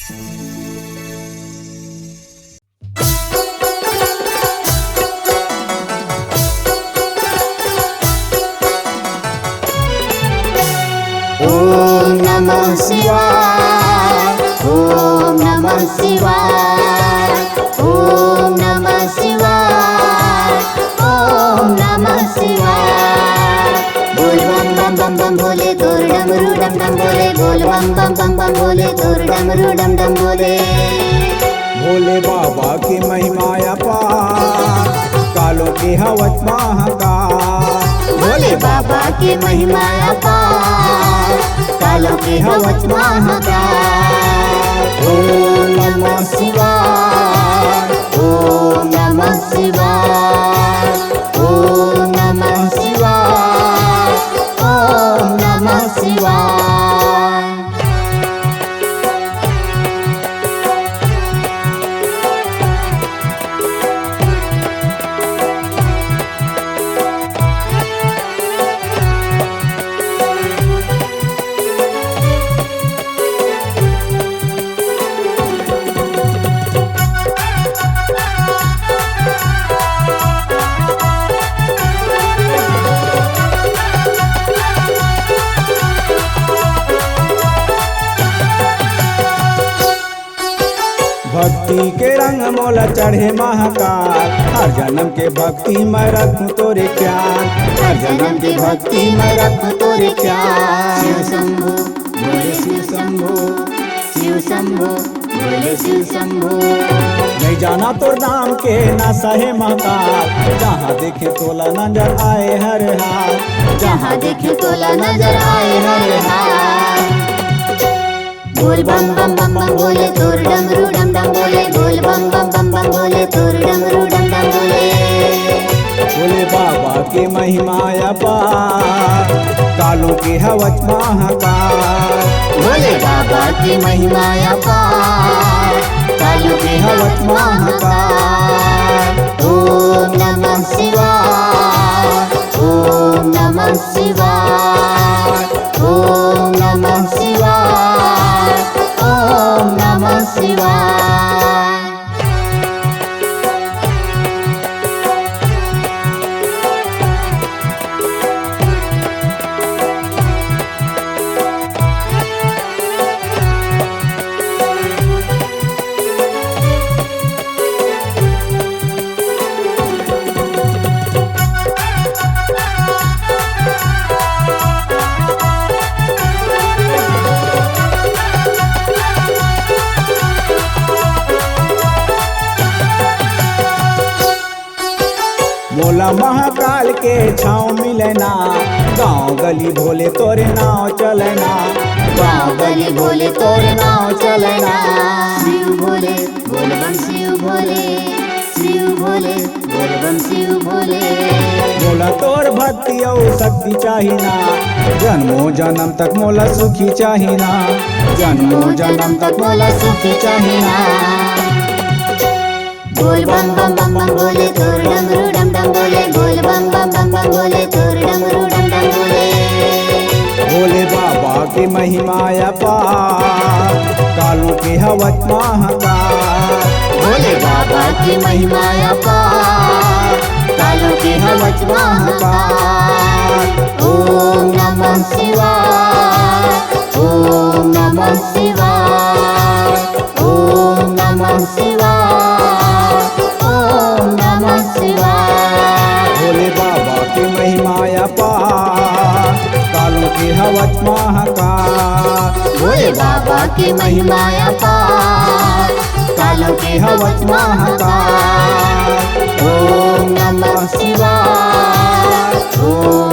ओम नमः शिवाय, ओम नमः शिवाय, ओम नमः शिवाय, ओम नमः शिवाय। बोल बम बम बम बम बोले तोर डमरू डम डम बोले, बोल बम बम बम बम बोले तोर डमरू डम डम बोले। भोले बाबा की महिमा अपार, कालों की हवस महाकाल। भोले बाबा की महिमा अपार, कालों की हवस महाकाल। ओम नमः शिवाय, ओम नमः शिवाय, ओम नमः शिवाय, ओम नमः शिवाय। भक्ति के रंग मोला चढ़े महाकाल, हर जन्म के भक्ति मैं रखूं तोरे प्यार, हर जन्म की भक्ति मैं रखूं तोरे प्यार। शिव शंभो बोले शिव शंभो, शिव शंभो बोले शिव शंभो। नहीं जाना तो नाम के ना सहे महाकाल, जहाँ देखे तोला नजर आए हर हाल, जहाँ देखे तोला नजर आए हर हाल। बोल बम बम बम बम बोले तोर डमरू डम डम बोले, बोल बम बम बम बम बोले तोर डमरू डम डम बोले। भोले बाबा की महिमा अपार, कालों की हवस महाकाल। भोले बाबा की महिमा अपार, कालों की हवस महाकाल। ओम नमः शिवाय, ओम नमः शिवाय, ओम नमः शिवाय, ओम नमः शिवाय। मोला महाकाल के छाँव मिलना, गाँव गली भोले तोरे नाव चलना, गाँव गली भोले तोर नाव चलना। शिव भोले बोल बम शिव भोले, शिव भोले बोल बम शिव भोले। मोला तोर भक्ति और शक्ति चाहिना, जन्मों जन्म तक मोला सुखी चाहिना, जन्मों जन्म तक मोला सुखी चाहिना। बोल बम बम बम बम बोले तोर डमरू डम डम बोले, बोल बम बम बम बम बोले तोर डमरू डम डम बोले। भोले बाबा की महिमा अपार, कालों की हवस महाकाल। भोले बाबा की महिमा अपार, कालों की हवस महाकाल। ओम नमः शिवाय, ओम नमः शिवाय, ओम नमः शिवाय, ओम नमः शिवाय। भोले बाबा की महिमा अपार, कालों की हवस महाकाल। भोले बाबा की महिमा अपार, कालों की हवस महाकाल। ओम नमः शिवाय, ओम